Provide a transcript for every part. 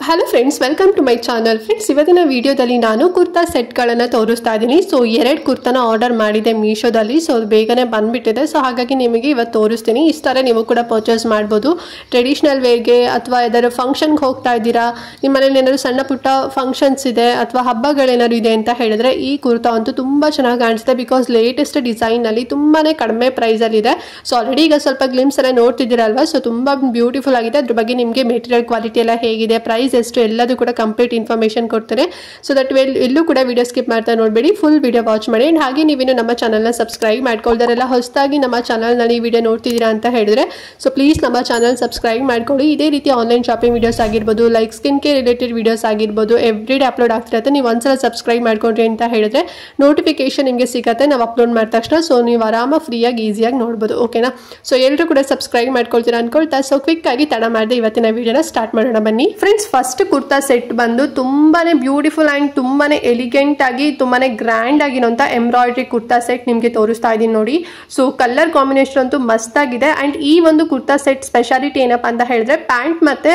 Hello friends, welcome to my channel. Friends, ಇವತ್ತಿನ ವಿಡಿಯೋದಲ್ಲಿ ನಾನು ಕುರ್ತಾ ಸೆಟ್ಗಳನ್ನು ತೋರಿಸ್ತಾ ಇದ್ದೀನಿ. ಸೊ 2 ಕುರ್ತಾನ ಆರ್ಡರ್ ಮಾಡಿದೆ ಮೀಶೋದಲ್ಲಿ. ಸೊ ಅದು ಬೇಗನೆ ಬಂದ್ಬಿಟ್ಟಿದೆ. ಸೊ ಹಾಗಾಗಿ ನಿಮಗೆ ಇವತ್ತು ತೋರಿಸ್ತೀನಿ. ಇಷ್ಟರ ನೀವು ಕೂಡ ಪರ್ಚೇಸ್ ಮಾಡ್ಬೋದು. ಟ್ರೆಡಿಷನಲ್ ವೇರ್ಗೆ ಅಥವಾ ಯಾವ್ದಾದ್ರು ಫಂಕ್ಷನ್ಗೆ ಹೋಗ್ತಾ ಇದ್ದೀರಾ, ನಿಮ್ಮ ಮನೇಲಿ ಏನಾದ್ರು ಸಣ್ಣ ಪುಟ್ಟ ಫಂಕ್ಷನ್ಸ್ ಇದೆ ಅಥವಾ ಹಬ್ಬಗಳೇನಾದ್ರು ಇದೆ ಅಂತ ಹೇಳಿದ್ರೆ ಈ ಕುರ್ತಾ ಅಂತೂ ತುಂಬ ಚೆನ್ನಾಗಿ ಕಾಣಿಸುತ್ತೆ. ಬಿಕಾಸ್ ಲೇಟೆಸ್ಟ್ ಡಿಸೈನಲ್ಲಿ ತುಂಬಾ ಕಡಿಮೆ ಪ್ರೈಸಲ್ಲಿದೆ. ಸೊ ಆಲ್ರೆಡಿ ಈಗ ಸ್ವಲ್ಪ ಗ್ಲಿಮ್ಸ್ ಎಲ್ಲ ನೋಡ್ತಿದ್ದೀರಲ್ವಾ. ಸೊ ತುಂಬ ಬ್ಯೂಟಿಫುಲ್ ಆಗಿದೆ. ಅದ್ರ ಬಗ್ಗೆ ನಿಮಗೆ ಮೆಟೀರಿಯಲ್ ಕ್ವಾಲಿಟಿ ಎಲ್ಲ ಹೇಗಿದೆ, ಪ್ರೈಸ್ ಎಷ್ಟು, ಎಲ್ಲದೂ ಕೂಡ ಕಂಪ್ಲೀಟ್ ಇನ್ಫಾರ್ಮೇಷನ್ ಕೊಡ್ತಾರೆ. ಸೊ ದಟ್ ಎಲ್ಲೂ ಕೂಡ ವಿಡಿಯೋ ಸ್ಕಿಪ್ ಮಾಡ್ತಾ ನೋಡಬೇಡಿ, ಫುಲ್ ವಿಡಿಯೋ ವಾಚ್ ಮಾಡಿ. ಆ್ಯಂಡ್ ಹಾಗೆ ನೀವೇನು ನಮ್ಮ ಚಾನಲ್ನ ಸಬ್ಸ್ಕ್ರೈಬ್ ಮಾಡ್ಕೊಳ್ದಾರೆಲ್ಲ ಹೊಸದಾಗಿ ನಮ್ಮ ಚಾನಲ್ನಲ್ಲಿ ವಿಡಿಯೋ ನೋಡ್ತಿದ್ದೀರಾ ಅಂತ ಹೇಳಿದ್ರೆ ಸೊ ಪ್ಲೀಸ್ ನಮ್ಮ ಚಾನಲ್ ಸಬ್ಸ್ಕ್ರೈಬ್ ಮಾಡ್ಕೊಳ್ಳಿ. ಇದೇ ರೀತಿ ಆನ್ಲೈನ್ ಶಾಪಿಂಗ್ ವಿಡಿಯೋಸ್ ಆಗಿರ್ಬೋದು, like skin care related videos ಆಗಿರ್ಬೋದು, ಎವ್ರಿ ಡೇ ಅಪ್ಲೋಡ್ ಆಗ್ತಿರುತ್ತೆ. ನೀವು ಒಂದ್ಸಲ ಸಬ್ಸ್ಕ್ರೈಬ್ ಮಾಡ್ಕೊಂಡ್ರಿ ಅಂತ ಹೇಳಿದ್ರೆ ನೋಟಿಫಿಕೇಶನ್ ನಿಮಗೆ ಸಿಗುತ್ತೆ ನಾವು ಅಪ್ಲೋಡ್ ಮಾಡಿದ ತಕ್ಷಣ. ಸೊ ನೀವು ಆರಾಮ ಫ್ರೀಯಾಗಿ ಈಸಿಯಾಗಿ ನೋಡ್ಬೋದು. ಓಕೆನಾ? ಸೊ ಎಲ್ಲರೂ ಕೂಡ ಸಬ್ಸ್ಕ್ರೈಬ್ ಮಾಡ್ಕೊಳ್ತೀರಾ ಅನ್ಕೊಳ್ತಾ ಸೊ ಕ್ವಿಕ್ ಆಗಿ ತಡ ಮಾಡಿದೆ ಇವತ್ತಿನ ವಿಡಿಯೋನ ಸ್ಟಾರ್ಟ್ ಮಾಡೋಣ ಬನ್ನಿ. ಫ್ರೆಂಡ್ಸ್, ಫಸ್ಟ್ ಕುರ್ತಾ ಸೆಟ್ ಬಂದು ತುಂಬಾನೇ ಬ್ಯೂಟಿಫುಲ್ ಅಂಡ್ ತುಂಬಾನೇ ಎಲಿಗೆಂಟ್ ಆಗಿ ತುಂಬಾನೇ ಗ್ರ್ಯಾಂಡ್ ಆಗಿರೋಂಥ ಎಂಬ್ರಾಯ್ಡ್ರಿ ಕುರ್ತಾ ಸೆಟ್ ನಿಮಗೆ ತೋರಿಸ್ತಾ ಇದ್ದೀನಿ ನೋಡಿ. ಸೊ ಕಲರ್ ಕಾಂಬಿನೇಷನ್ ಅಂತೂ ಮಸ್ತ್ ಆಗಿದೆ. ಅಂಡ್ ಈ ಒಂದು ಕುರ್ತಾ ಸೆಟ್ ಸ್ಪೆಷಾಲಿಟಿ ಏನಪ್ಪಾ ಅಂತ ಹೇಳಿದ್ರೆ ಪ್ಯಾಂಟ್ ಮತ್ತೆ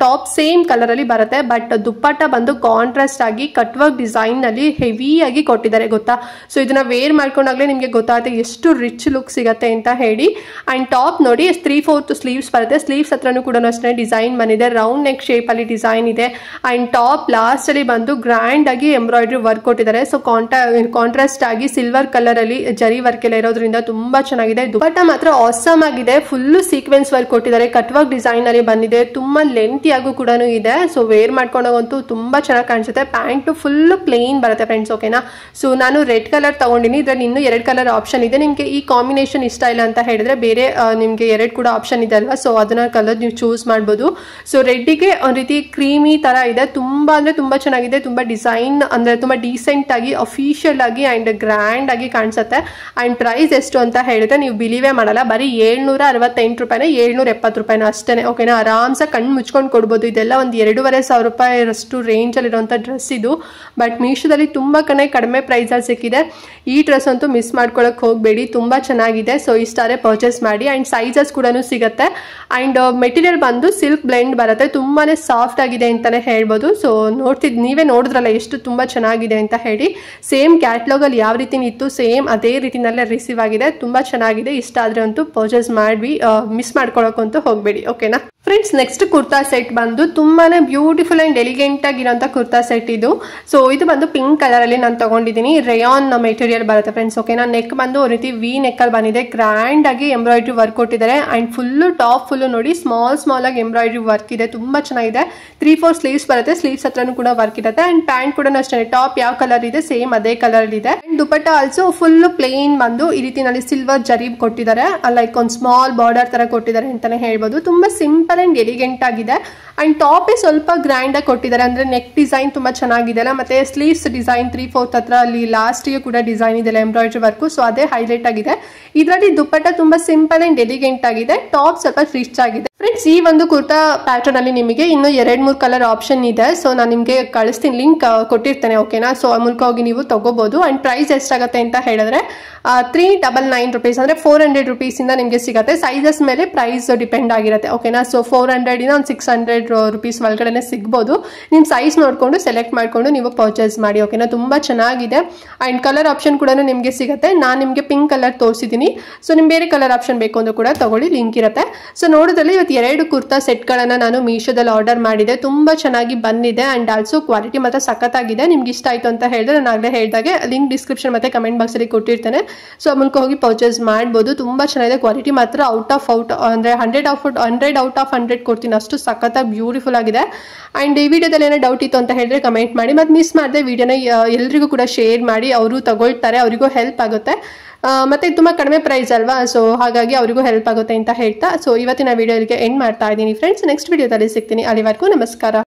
ಟಾಪ್ ಸೇಮ್ ಕಲರ್ ಅಲ್ಲಿ ಬರುತ್ತೆ. ಬಟ್ ದುಪ್ಪಟ್ಟ ಬಂದು ಕಾಂಟ್ರಾಸ್ಟ್ ಆಗಿ ಕಟ್ ವರ್ಕ್ ಡಿಸೈನ್ ನಲ್ಲಿ ಹೆವಿ ಆಗಿ ಕೊಟ್ಟಿದ್ದಾರೆ ಗೊತ್ತಾ. ಸೊ ಇದನ್ನ ವೇರ್ ಮಾಡ್ಕೊಂಡಾಗ್ಲೇ ನಿಮಗೆ ಗೊತ್ತಾಗುತ್ತೆ ಎಷ್ಟು ರಿಚ್ ಲುಕ್ ಸಿಗತ್ತೆ ಅಂತ ಹೇಳಿ. ಅಂಡ್ ಟಾಪ್ ನೋಡಿ 3/4 ಸ್ಲೀವ್ಸ್ ಬರುತ್ತೆ. ಸ್ಲೀವ್ಸ್ ಹತ್ರನೂ ಕೂಡ ಅಷ್ಟೇ ಡಿಸೈನ್ ಬಂದಿದೆ. ರೌಂಡ್ ನೆಕ್ ಶೇಪ್ ಅಲ್ಲಿ ಡಿಸೈನ್ ಇದೆ. ಅಂಡ್ ಟಾಪ್ ಲಾಸ್ಟ್ ಅಲ್ಲಿ ಬಂದು ಗ್ರ್ಯಾಂಡ್ ಆಗಿ ಎಂಬ್ರಾಯ್ಡ್ರಿ ವರ್ಕ್ ಕೊಟ್ಟಿದ್ದಾರೆ. ಸೊ ಕಾಂಟ್ರಾಸ್ಟ್ ಆಗಿ ಸಿಲ್ವರ್ ಕಲರ್ ಅಲ್ಲಿ ಜರಿ ವರ್ಕ್ ಎಲ್ಲ ಇರೋದ್ರಿಂದ ತುಂಬಾ ಚೆನ್ನಾಗಿದೆ. ದುಪ್ಪಟ್ಟ ಮಾತ್ರ ಆಸಮ್ ಆಗಿದೆ. ಫುಲ್ ಸೀಕ್ವೆನ್ಸ್ ವರ್ಕ್ ಕೊಟ್ಟಿದ್ದಾರೆ. ಕಟ್ ವರ್ಕ್ ಡಿಸೈನ್ ಅಲ್ಲಿ ಬಂದಿದೆ. ತುಂಬಾ ಲೆಂತಿಯಾಗೂ ಕೂಡ ಇದೆ. ಸೊ ವೇರ್ ಮಾಡ್ಕೊಂಡಾಗಂತೂ ತುಂಬಾ ಚೆನ್ನಾಗಿ ಕಾಣಿಸುತ್ತೆ. ಪ್ಯಾಂಟ್ ಫುಲ್ ಪ್ಲೇನ್ ಬರುತ್ತೆ ಫ್ರೆಂಡ್ಸ್. ಓಕೆನಾ? ಸೊ ನಾನು ರೆಡ್ ಕಲರ್ ತಗೊಂಡಿನಿ. ಇದ್ರಲ್ಲಿ ಇನ್ನೂ 2 ಕಲರ್ ಆಪ್ಷನ್ ಇದೆ. ನಿಮ್ಗೆ ಈ ಕಾಂಬಿನೇಷನ್ ಇಷ್ಟ ಇಲ್ಲ ಅಂತ ಹೇಳಿದ್ರೆ ಬೇರೆ ನಿಮ್ಗೆ 2 ಕೂಡ ಆಪ್ಷನ್ ಇದೆ ಅಲ್ವಾ. ಸೊ ಅದನ್ನ ಕಲರ್ ನೀವು ಚೂಸ್ ಮಾಡ್ಬೋದು. ಸೊ ರೆಡ್ಡಿಗೆ ಒಂದ್ ರೀತಿ ಕ್ರೀಮಿ ತರ ಇದೆ. ತುಂಬಾ ಅಂದ್ರೆ ತುಂಬಾ ಚೆನ್ನಾಗಿದೆ. ತುಂಬಾ ಡಿಸೈನ್ ಅಂದ್ರೆ ತುಂಬಾ ಡೀಸೆಂಟ್ ಆಗಿ ಅಫಿಷಿಯಲ್ ಆಗಿ ಅಂಡ್ ಗ್ರ್ಯಾಂಡ್ ಆಗಿ ಕಾಣಿಸುತ್ತೆ. ಅಂಡ್ ಪ್ರೈಸ್ ಎಷ್ಟು ಅಂತ ಹೇಳಿದ್ರೆ ನೀವು ಬಿಲೀವೇ ಮಾಡಲ್ಲ, ಬರೀ 768 ರೂಪಾಯಿನ 770 ರೂಪಾಯಿನ ಅಷ್ಟೇನೆ. ಓಕೆನಾ? ಆರಾಮ್ಸ ಕಣ್ಣು ಮುಚ್ಕೊಂಡು ಕೊಡ್ಬೋದು. ಇದೆಲ್ಲ ಒಂದು 2,500 ರೂಪಾಯಿರಷ್ಟು ರೇಂಜ್ ಅಲ್ಲಿ ಇರುವಂತ ಡ್ರೆಸ್ ಇದು. ಬಟ್ ಮೀಶೋದಲ್ಲಿ ತುಂಬಾ ಕಡಿಮೆ ಪ್ರೈಸ್ ಅಲ್ಲಿ ಸಿಕ್ಕಿದೆ. ಈ ಡ್ರೆಸ್ ಅಂತೂ ಮಿಸ್ ಮಾಡ್ಕೊಳಕ್ ಹೋಗ್ಬೇಡಿ, ತುಂಬಾ ಚೆನ್ನಾಗಿದೆ. ಸೊ ಇಷ್ಟಾರೆ ಪರ್ಚೇಸ್ ಮಾಡಿ. ಅಂಡ್ ಸೈಜಸ್ ಕೂಡ ಸಿಗುತ್ತೆ. ಅಂಡ್ ಮೆಟೀರಿಯಲ್ ಬಂದು ಸಿಲ್ಕ್ ಬ್ಲೆಂಡ್ ಬರುತ್ತೆ. ತುಂಬಾನೇ ಸಾಫ್ಟ್ ಆಗಿದೆ ಅಂತಾನೆ ಹೇಳ್ಬೋದು. ಸೊ ನೀವೇ ನೋಡಿದ್ರಲ್ಲ ಎಷ್ಟು ತುಂಬಾ ಚೆನ್ನಾಗಿದೆ ಅಂತ ಹೇಳಿ. ಸೇಮ್ ಕ್ಯಾಟ್ಲಾಗ್ ಅಲ್ಲಿ ಯಾವ ರೀತಿ ಇತ್ತು ಸೇಮ್ ಅದೇ ರೀತಿನಲ್ಲೇ ರಿಸೀವ್ ಆಗಿದೆ. ತುಂಬಾ ಚೆನ್ನಾಗಿದೆ. ಇಷ್ಟ ಆದ್ರೆ ಅಂತೂ ಪರ್ಚೇಸ್ ಮಾಡಿ, ಮಿಸ್ ಮಾಡ್ಕೊಳಕ್ಕಂತೂ ಹೋಗ್ಬೇಡಿ. ಓಕೆನಾ ಫ್ರೆಂಡ್ಸ್? ನೆಕ್ಸ್ಟ್ ಕುರ್ತಾ ಸೆಟ್ ಬಂದು ತುಂಬಾನೇ ಬ್ಯೂಟಿಫುಲ್ ಅಂಡ್ ಎಲಿಗೆಂಟ್ ಆಗಿರೋಂಥ ಕುರ್ತಾ ಸೆಟ್ ಇದು. ಸೊ ಇದು ಬಂದು ಪಿಂಕ್ ಕಲರ್ ಅಲ್ಲಿ ನಾನು ತಗೊಂಡಿದ್ದೀನಿ. ರೇಯಾನ್ ಮೆಟೀರಿಯಲ್ ಬರುತ್ತೆ ಫ್ರೆಂಡ್ಸ್. ಓಕೆನಾ? ನೆಕ್ ಬಂದು ಒಂದು ರೀತಿ ವಿ ನೆಕ್ ಅಲ್ಲಿ ಬಂದಿದೆ. ಗ್ರ್ಯಾಂಡ್ ಆಗಿ ಎಂಬ್ರಾಯ್ಡ್ರಿ ವರ್ಕ್ ಕೊಟ್ಟಿದ್ದಾರೆ. ಅಂಡ್ ಫುಲ್ ಟಾಪ್ ಫುಲ್ ನೋಡಿ ಸ್ಮಾಲ್ ಆಗಿ ಎಂಬ್ರಾಯ್ಡ್ರಿ ವರ್ಕ್ ಇದೆ. ತುಂಬಾ ಚೆನ್ನಾಗಿದೆ. 3/4 ಸ್ಲೀವ್ಸ್ ಬರುತ್ತೆ. ಸ್ಲೀವ್ಸ್ ಹತ್ರನೂ ಕೂಡ ವರ್ಕ್ ಇರುತ್ತೆ. ಅಂಡ್ ಪ್ಯಾಂಟ್ ಕೂಡ ಅಷ್ಟೇ ಟಾಪ್ ಯಾವ ಕಲರ್ ಇದೆ ಸೇಮ್ ಅದೇ ಕಲರ್ ಇದೆ. And dupatta also full plane ಬಂದು ಈ ರೀತಿನಲ್ಲಿ ಸಿಲ್ವರ್ ಜರಿ ಕೊಟ್ಟಿದ್ದಾರೆ. ಲೈಕ್ ಒಂದು ಸ್ಮಾಲ್ ಬಾರ್ಡರ್ ತರ ಕೊಟ್ಟಿದ್ದಾರೆ ಅಂತಾನೆ ಹೇಳ್ಬೋದು. ತುಂಬಾ ಸಿಂಪಲ್ ಅಂಡ್ ಎಲಿಗೆಂಟ್ ಆಗಿದೆ. ಅಂಡ್ ಟಾಪ್ ಸ್ವಲ್ಪ ಗ್ರ್ಯಾಂಡ್ ಆಗಿ ಕೊಟ್ಟಿದ್ದಾರೆ. ಅಂದ್ರೆ ನೆಕ್ ಡಿಸೈನ್ ತುಂಬಾ ಚೆನ್ನಾಗಿದೆ ಅಲ್ಲ. ಮತ್ತೆ ಸ್ಲೀವ್ಸ್ ಡಿಸೈನ್ 3/4 ಹತ್ರ ಅಲ್ಲಿ ಲಾಸ್ಟ್ ಗೆ ಕೂಡ ಡಿಸೈನ್ ಇದೆ ಎಂಬ್ರಾಯ್ಡ್ರಿ ವರ್ಕ್. ಸೊ ಅದೇ ಹೈಲೈಟ್ ಆಗಿದೆ. ಇದರಲ್ಲಿ ದುಪ್ಪಟ್ಟ ತುಂಬಾ ಸಿಂಪಲ್ ಅಂಡ್ ಎಲಿಗೆಂಟ್ ಆಗಿದೆ. ಟಾಪ್ ಸ್ವಲ್ಪ ರಿಚ್ ಆಗಿದೆ. ಫ್ರೆಂಡ್ಸ್, ಈ ಒಂದು ಕುರ್ತಾ ಪ್ಯಾಟರ್ನ್ ಅಲ್ಲಿ ನಿಮಗೆ ಇನ್ನು 2-3 ಕಲರ್ ಆಪ್ಷನ್ ಇದೆ. ಸೊ ನಾನು ನಿಮಗೆ ಕಳಿಸ್ತೀನಿ, ಲಿಂಕ್ ಕೊಟ್ಟಿರ್ತೇನೆ. ಓಕೆನಾ? ಸೊ ಆ ಮೂಲಕ ಹೋಗಿ ನೀವು ತಗೋಬಹುದು. ಅಂಡ್ ಪ್ರೈಸ್ ಎಷ್ಟಾಗುತ್ತೆ ಅಂತ ಹೇಳಿದ್ರೆ 399 ರೂಪೀಸ್ ಅಂದ್ರೆ 400 ರೂಪೀಸ್ ಇಂದ ನಿಮಗೆ ಸಿಗುತ್ತೆ. ಸೈಜಸ್ ಮೇಲೆ ಪ್ರೈಸ್ ಡಿಪೆಂಡ್ ಆಗಿರುತ್ತೆ. ಓಕೆನಾ? ಸೊ 400 ಇಂದ ಒಂದು 600 ರೂಪೀಸ್ ಒಳಗಡೆ ಸಿಗ್ಬೋದು. ನಿಮ್ ಸೈಜ್ ನೋಡ್ಕೊಂಡು ಸೆಲೆಕ್ಟ್ ಮಾಡ್ಕೊಂಡು ನೀವು ಪರ್ಚೇಸ್ ಮಾಡಿ. ಓಕೆನಾ? ತುಂಬಾ ಚೆನ್ನಾಗಿದೆ. ಅಂಡ್ ಕಲರ್ ಆಪ್ಷನ್ ಕೂಡ ನಿಮಗೆ ಸಿಗುತ್ತೆ. ನಾನು ನಿಮಗೆ ಪಿಂಕ್ ಕಲರ್ ತೋರಿಸಿದ್ದೀನಿ. ಸೊ ನಿಮ್ ಬೇರೆ ಕಲರ್ ಆಪ್ಷನ್ ಬೇಕು ಅಂತ ಕೂಡ ತಗೊಳ್ಳಿ, ಲಿಂಕ್ ಇರುತ್ತೆ. ಸೊ ನೋಡಿದ್ರಲ್ಲಿ ಇವತ್ತು 2 ಕುರ್ತಾ ಸೆಟ್ ಗಳನ್ನ ನಾನು ಮೀಶೋದಲ್ಲಿ ಆರ್ಡರ್ ಮಾಡಿದೆ. ತುಂಬಾ ಚೆನ್ನಾಗಿ ಬಂದಿದೆ. ಅಂಡ್ ಆಲ್ಸೋ ಕ್ವಾಲಿಟಿ ಮಾತ್ರ ಸಖತ್ತಾಗಿದೆ. ನಿಮ್ಗೆ ಇಷ್ಟ ಆಯ್ತು ಅಂತ ಹೇಳಿದ್ರೆ ನಾನು ಆಗಲೇ ಹೇಳಿದಾಗೆ ಲಿಂಕ್ ಡಿಸ್ಕ್ರಿಪ್ಷನ್ ಮತ್ತೆ ಕಮೆಂಟ್ ಬಾಕ್ಸ್ ಅಲ್ಲಿ ಕೊಟ್ಟಿರ್ತೇನೆ. ಸೊ ಆ ಮೂಲಕ ಹೋಗಿ ಪರ್ಚೇಸ್ ಮಾಡ್ಬೋದು. ತುಂಬಾ ಚೆನ್ನಾಗಿದೆ. ಕ್ವಾಲಿಟಿ ಮಾತ್ರ ಔಟ್ ಅಂದ್ರೆ 100 ಔಟ್ ಆಫ್ 100 ಕೊಡ್ತೀನಿ. ಅಷ್ಟು ಸಖತ್ತಾಗಿ ಬ್ಯೂಟಿಫುಲ್ ಆಗಿದೆ. ಅಂಡ್ ಈ ವಿಡಿಯೋದಲ್ಲಿ ಏನೋ ಡೌಟ್ ಇತ್ತು ಅಂತ ಹೇಳಿದ್ರೆ ಕಮೆಂಟ್ ಮಾಡಿ. ಮತ್ತೆ ಮಿಸ್ ಮಾಡದೆ ವಿಡಿಯೋನ ಎಲ್ರಿಗೂ ಕೂಡ ಶೇರ್ ಮಾಡಿ. ಅವರು ತಗೊಳ್ತಾರೆ, ಅವರಿಗೂ ಹೆಲ್ಪ್ ಆಗುತ್ತೆ. ಮತ್ತೆ ತುಂಬಾ ಕಡಿಮೆ ಪ್ರೈಸ್ ಅಲ್ವಾ. ಸೊ ಹಾಗಾಗಿ ಅವರಿಗೂ ಹೆಲ್ಪ್ ಆಗುತ್ತೆ ಅಂತ ಹೇಳ್ತಾ ಸೊ ಇವತ್ತಿನ ವಿಡಿಯೋ ಇಲ್ಲಿಗೆ ಎಂಡ್ ಮಾಡ್ತಾ ಇದ್ದೀನಿ ಫ್ರೆಂಡ್ಸ್. ನೆಕ್ಸ್ಟ್ ವಿಡಿಯೋದಲ್ಲಿ ಸಿಗ್ತೀನಿ. ಅಲ್ಲಿವರೆಗೂ ನಮಸ್ಕಾರ.